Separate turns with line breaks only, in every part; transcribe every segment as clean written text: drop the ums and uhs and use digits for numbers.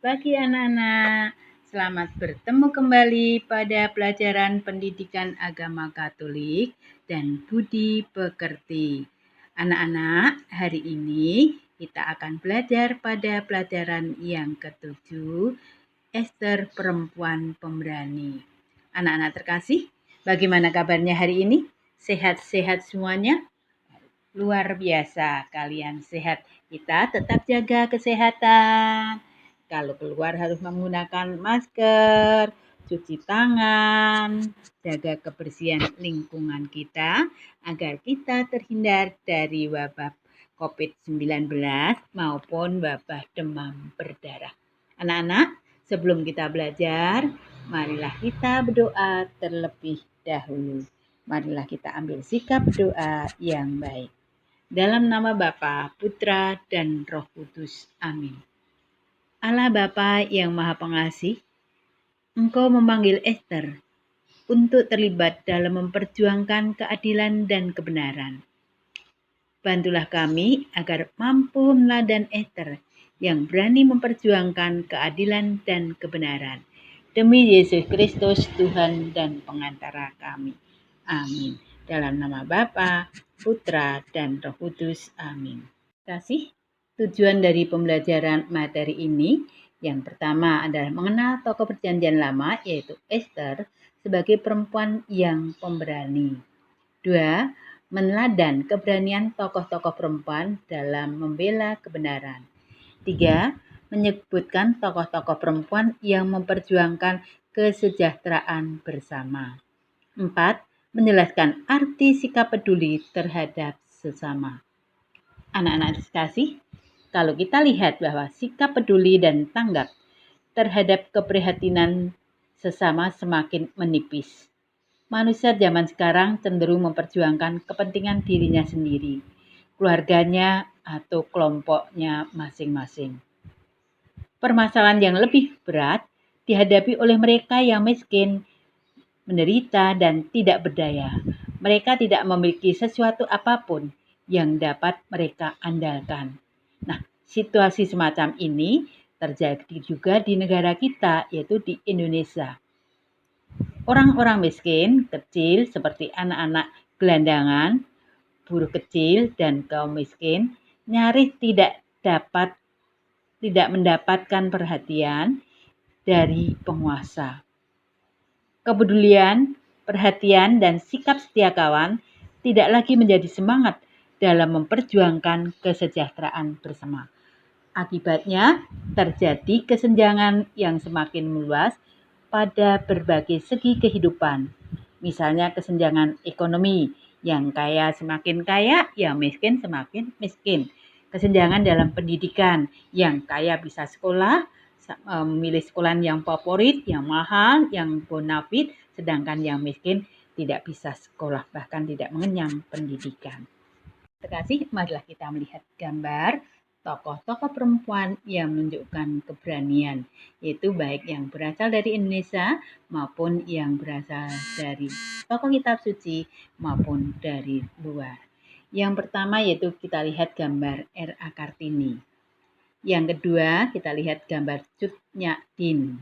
Pagi anak-anak, selamat bertemu kembali pada pelajaran pendidikan agama Katolik dan budi pekerti. Anak-anak, hari ini kita akan belajar pada pelajaran yang ketujuh, Ester perempuan pemberani. Anak-anak terkasih, bagaimana kabarnya hari ini? Sehat-sehat semuanya? Luar biasa, kalian sehat. Kita tetap jaga kesehatan. Kalau keluar harus menggunakan masker, cuci tangan, jaga kebersihan lingkungan kita agar kita terhindar dari wabah COVID-19 maupun wabah demam berdarah. Anak-anak, sebelum kita belajar, marilah kita berdoa terlebih dahulu. Marilah kita ambil sikap doa yang baik. Dalam nama Bapa, Putra, dan Roh Kudus. Amin. Allah Bapa yang Maha Pengasih, Engkau memanggil Ester untuk terlibat dalam memperjuangkan keadilan dan kebenaran. Bantulah kami agar mampu meladan Ester yang berani memperjuangkan keadilan dan kebenaran. Demi Yesus Kristus, Tuhan dan pengantara kami. Amin. Dalam nama Bapa, Putra, dan Roh Kudus. Amin. Kasih tujuan dari pembelajaran materi ini yang pertama adalah mengenal tokoh perjanjian lama yaitu Ester sebagai perempuan yang pemberani. 2. Meneladani keberanian tokoh-tokoh perempuan dalam membela kebenaran. 3. Menyebutkan tokoh-tokoh perempuan yang memperjuangkan kesejahteraan bersama. 4. Menjelaskan arti sikap peduli terhadap sesama. Anak-anak terkasih, kalau kita lihat bahwa sikap peduli dan tanggap terhadap keprihatinan sesama semakin menipis. Manusia zaman sekarang cenderung memperjuangkan kepentingan dirinya sendiri, keluarganya, atau kelompoknya masing-masing. Permasalahan yang lebih berat dihadapi oleh mereka yang miskin, menderita, dan tidak berdaya. Mereka tidak memiliki sesuatu apapun yang dapat mereka andalkan. Nah, situasi semacam ini terjadi juga di negara kita, yaitu di Indonesia. Orang-orang miskin, kecil, seperti anak-anak gelandangan, buruh kecil, dan kaum miskin, nyaris tidak mendapatkan perhatian dari penguasa. Kepedulian, perhatian, dan sikap setia kawan tidak lagi menjadi semangat dalam memperjuangkan kesejahteraan bersama. Akibatnya, terjadi kesenjangan yang semakin meluas pada berbagai segi kehidupan. Misalnya kesenjangan ekonomi, yang kaya semakin kaya, yang miskin semakin miskin. Kesenjangan dalam pendidikan, yang kaya bisa sekolah, memilih sekolah yang favorit, yang mahal, yang bonafit, sedangkan yang miskin tidak bisa sekolah, bahkan tidak mengenyam pendidikan. Terima kasih, marilah kita melihat gambar tokoh-tokoh perempuan yang menunjukkan keberanian, yaitu baik yang berasal dari Indonesia maupun yang berasal dari tokoh kitab suci maupun dari luar. Yang pertama yaitu kita lihat gambar R.A. Kartini. Yang kedua kita lihat gambar Cut Nyak Dien.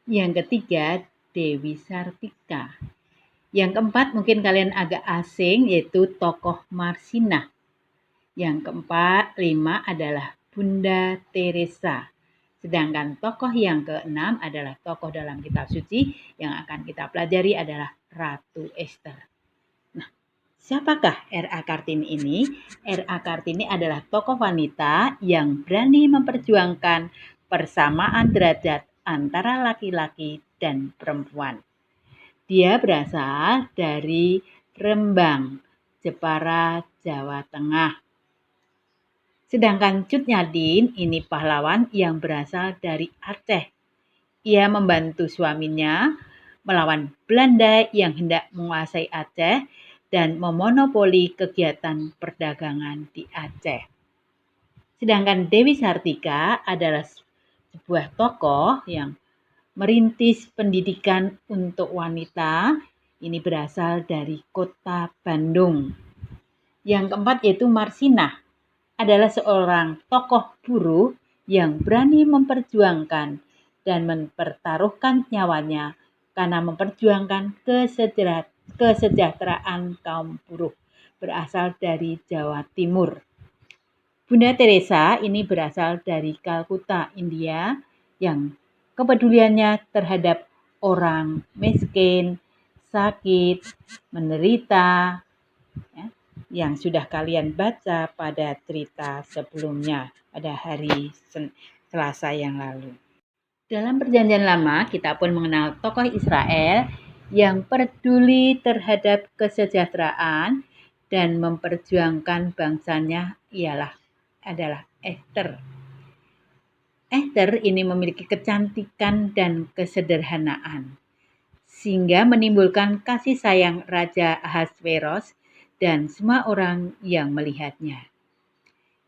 Yang ketiga Dewi Sartika. Yang keempat mungkin kalian agak asing yaitu tokoh Marsinah. Yang keempat, 5 adalah Bunda Teresa. Sedangkan tokoh yang keenam adalah tokoh dalam kitab suci yang akan kita pelajari adalah Ratu Ester. Nah, siapakah R.A. Kartini ini? R.A. Kartini adalah tokoh wanita yang berani memperjuangkan persamaan derajat antara laki-laki dan perempuan. Dia berasal dari Rembang, Jepara, Jawa Tengah. Sedangkan Cut Nyak Dien ini pahlawan yang berasal dari Aceh. Ia membantu suaminya melawan Belanda yang hendak menguasai Aceh dan memonopoli kegiatan perdagangan di Aceh. Sedangkan Dewi Sartika adalah sebuah tokoh yang merintis pendidikan untuk wanita. Ini berasal dari kota Bandung. Yang keempat yaitu Marsinah adalah seorang tokoh buruh yang berani memperjuangkan dan mempertaruhkan nyawanya karena memperjuangkan kesejahteraan kaum buruh berasal dari Jawa Timur. Bunda Teresa ini berasal dari Kalkuta, India, yang kepeduliannya terhadap orang miskin, sakit, menderita, ya, yang sudah kalian baca pada cerita sebelumnya pada hari Selasa yang lalu. Dalam Perjanjian Lama, kita pun mengenal tokoh Israel yang peduli terhadap kesejahteraan dan memperjuangkan bangsanya adalah Esther. Esther ini memiliki kecantikan dan kesederhanaan, sehingga menimbulkan kasih sayang Raja Ahasveros dan semua orang yang melihatnya.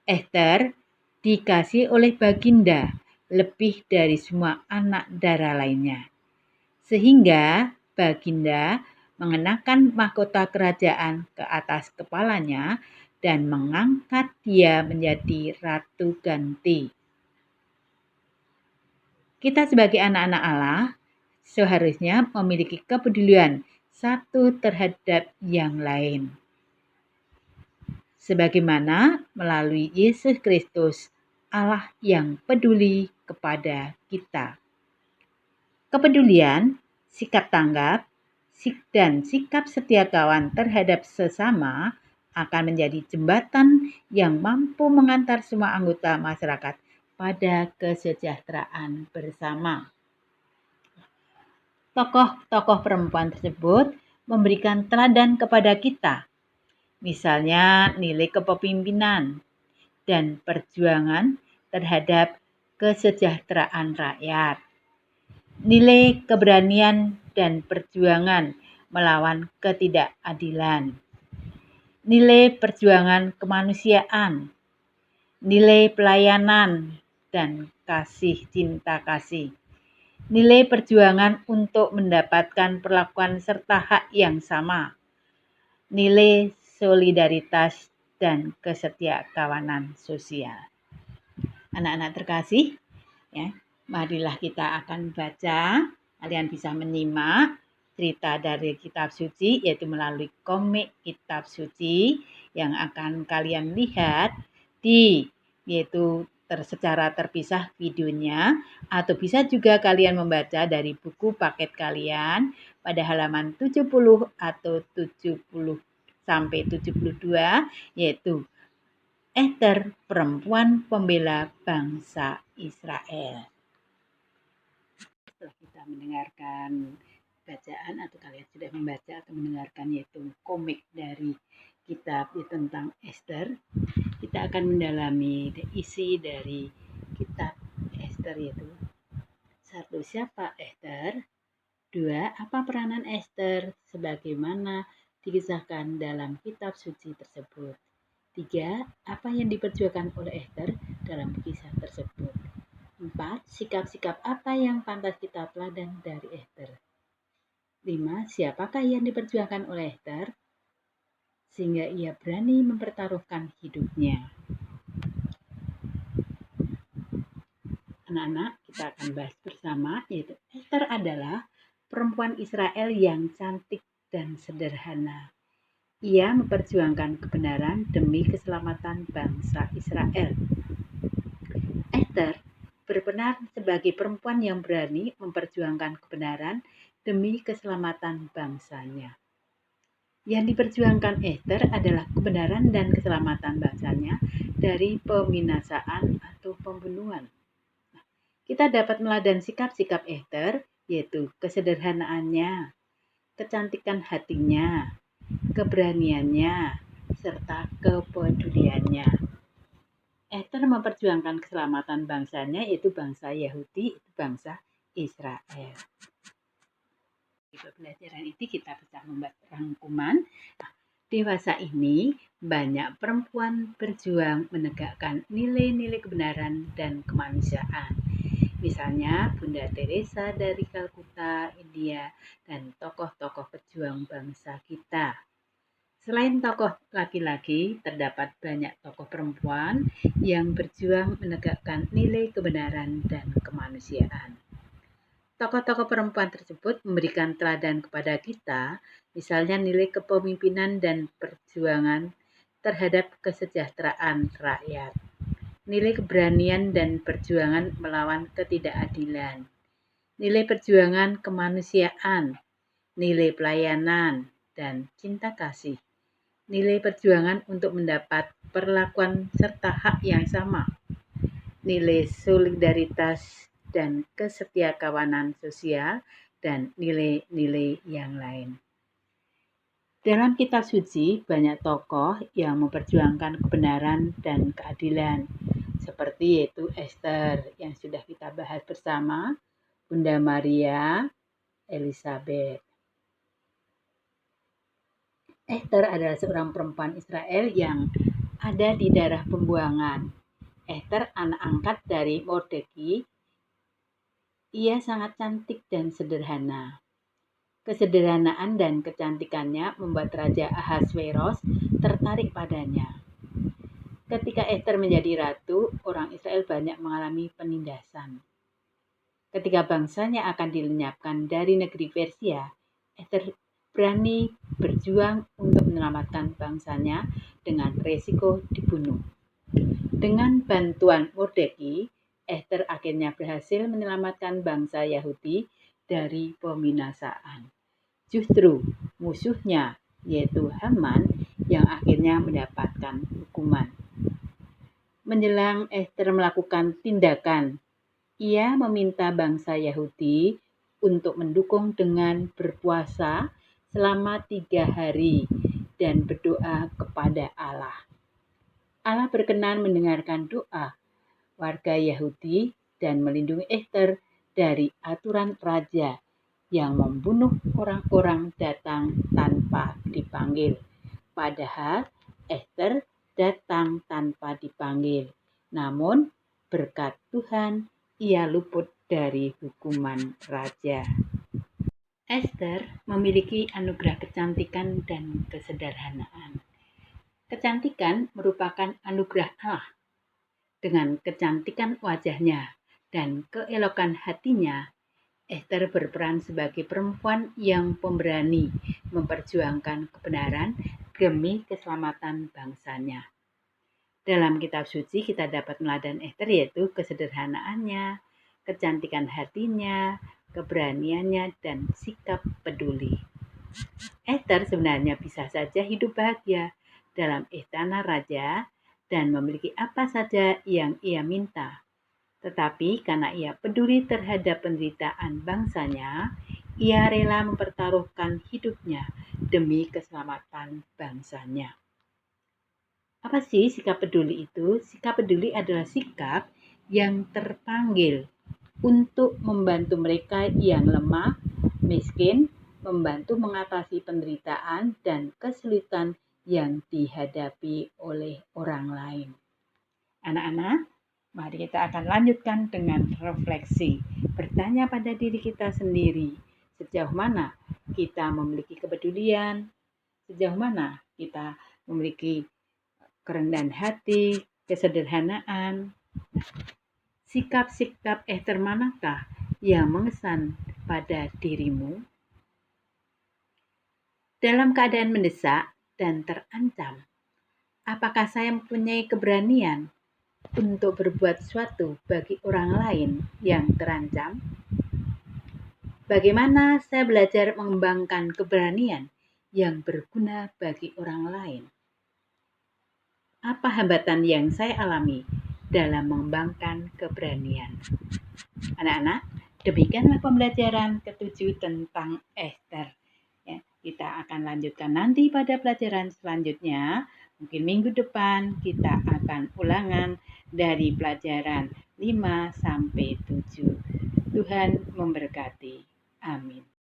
Esther dikasih oleh Baginda lebih dari semua anak dara lainnya, sehingga Baginda mengenakan mahkota kerajaan ke atas kepalanya dan mengangkat dia menjadi Ratu Ganti. Kita sebagai anak-anak Allah seharusnya memiliki kepedulian satu terhadap yang lain. Sebagaimana melalui Yesus Kristus, Allah yang peduli kepada kita. Kepedulian, sikap tanggap, dan sikap setia kawan terhadap sesama akan menjadi jembatan yang mampu mengantar semua anggota masyarakat pada kesejahteraan bersama. Tokoh-tokoh perempuan tersebut memberikan teladan kepada kita, misalnya nilai kepemimpinan dan perjuangan terhadap kesejahteraan rakyat, nilai keberanian dan perjuangan melawan ketidakadilan, nilai perjuangan kemanusiaan, nilai pelayanan dan cinta kasih, nilai perjuangan untuk mendapatkan perlakuan serta hak yang sama, nilai solidaritas dan kesetiakawanan sosial. Anak-anak terkasih, ya, marilah kita akan baca. Kalian bisa menyimak cerita dari kitab suci, yaitu melalui komik kitab suci yang akan kalian lihat yaitu secara terpisah videonya, atau bisa juga kalian membaca dari buku paket kalian pada halaman 70 atau 70 sampai 72, yaitu Esther, perempuan pembela bangsa Israel. Setelah kita mendengarkan bacaan atau kalian sudah membaca atau mendengarkan yaitu komik dari kitab tentang Esther, kita akan mendalami isi dari kitab Esther, yaitu 1. Siapa Esther? 2. Apa peranan Esther sebagaimana dikisahkan dalam kitab suci tersebut? 3. Apa yang diperjuangkan oleh Esther dalam kisah tersebut? 4. Sikap-sikap apa yang pantas kita teladan dari Esther? 5. Siapakah yang diperjuangkan oleh Esther sehingga ia berani mempertaruhkan hidupnya? Anak-anak, kita akan bahas bersama, yaitu Esther adalah perempuan Israel yang cantik dan sederhana. Ia memperjuangkan kebenaran demi keselamatan bangsa Israel. Esther berperan sebagai perempuan yang berani memperjuangkan kebenaran demi keselamatan bangsanya. Yang diperjuangkan Esther adalah kebenaran dan keselamatan bangsanya dari pembinasaan atau pembunuhan. Kita dapat meladan sikap-sikap Esther, yaitu kesederhanaannya, kecantikan hatinya, keberaniannya, serta kepeduliannya. Esther memperjuangkan keselamatan bangsanya, yaitu bangsa Yahudi, bangsa Israel. Di pembelajaran ini kita bisa membuat rangkuman. Dewasa ini banyak perempuan berjuang menegakkan nilai-nilai kebenaran dan kemanusiaan. Misalnya Bunda Teresa dari Kalkuta, India, dan tokoh-tokoh pejuang bangsa kita. Selain tokoh laki-laki, terdapat banyak tokoh perempuan yang berjuang menegakkan nilai kebenaran dan kemanusiaan. Tokoh-tokoh perempuan tersebut memberikan teladan kepada kita, misalnya nilai kepemimpinan dan perjuangan terhadap kesejahteraan rakyat, nilai keberanian dan perjuangan melawan ketidakadilan, nilai perjuangan kemanusiaan, nilai pelayanan dan cinta kasih, nilai perjuangan untuk mendapat perlakuan serta hak yang sama, nilai solidaritas dan kesetiakawanan sosial, dan nilai-nilai yang lain. Dalam kitab suci, banyak tokoh yang memperjuangkan kebenaran dan keadilan, seperti yaitu Esther yang sudah kita bahas bersama, Bunda Maria, Elizabeth. Esther adalah seorang perempuan Israel yang ada di daerah pembuangan. Esther anak angkat dari Mordekai. Ia sangat cantik dan sederhana. Kesederhanaan dan kecantikannya membuat Raja Ahasveros tertarik padanya. Ketika Esther menjadi ratu, orang Israel banyak mengalami penindasan. Ketika bangsanya akan dilenyapkan dari negeri Persia, Esther berani berjuang untuk menyelamatkan bangsanya dengan resiko dibunuh. Dengan bantuan Mordekai, Esther akhirnya berhasil menyelamatkan bangsa Yahudi dari pembinasaan. Justru musuhnya, yaitu Haman, yang akhirnya mendapatkan hukuman. Menjelang Esther melakukan tindakan, ia meminta bangsa Yahudi untuk mendukung dengan berpuasa selama 3 hari dan berdoa kepada Allah. Allah berkenan mendengarkan doa warga Yahudi dan melindungi Esther dari aturan raja yang membunuh orang-orang datang tanpa dipanggil. Padahal Esther datang tanpa dipanggil. Namun berkat Tuhan ia luput dari hukuman raja. Esther memiliki anugerah kecantikan dan kesederhanaan. Kecantikan merupakan anugerah Allah. Dengan kecantikan wajahnya dan keelokan hatinya, Esther berperan sebagai perempuan yang pemberani memperjuangkan kebenaran demi keselamatan bangsanya. Dalam kitab suci kita dapat meneladani Esther, yaitu kesederhanaannya, kecantikan hatinya, keberaniannya, dan sikap peduli. Esther sebenarnya bisa saja hidup bahagia dalam istana raja dan memiliki apa saja yang ia minta. Tetapi karena ia peduli terhadap penderitaan bangsanya, ia rela mempertaruhkan hidupnya demi keselamatan bangsanya. Apa sih sikap peduli itu? Sikap peduli adalah sikap yang terpanggil untuk membantu mereka yang lemah, miskin, membantu mengatasi penderitaan dan kesulitan yang dihadapi oleh orang lain. Anak-anak, mari kita akan lanjutkan dengan refleksi. Bertanya pada diri kita sendiri, sejauh mana kita memiliki kepedulian, sejauh mana kita memiliki kerendahan hati, kesederhanaan. Sikap-sikap Esther manakah yang mengesan pada dirimu? Dalam keadaan mendesak dan terancam, apakah saya mempunyai keberanian untuk berbuat sesuatu bagi orang lain yang terancam? Bagaimana saya belajar mengembangkan keberanian yang berguna bagi orang lain? Apa hambatan yang saya alami dalam mengembangkan keberanian? Anak-anak, demikianlah pembelajaran ke-7 tentang Esther. Ya, kita akan lanjutkan nanti pada pelajaran selanjutnya. Mungkin minggu depan kita akan ulangan dari pelajaran 5 sampai 7. Tuhan memberkati. Amin.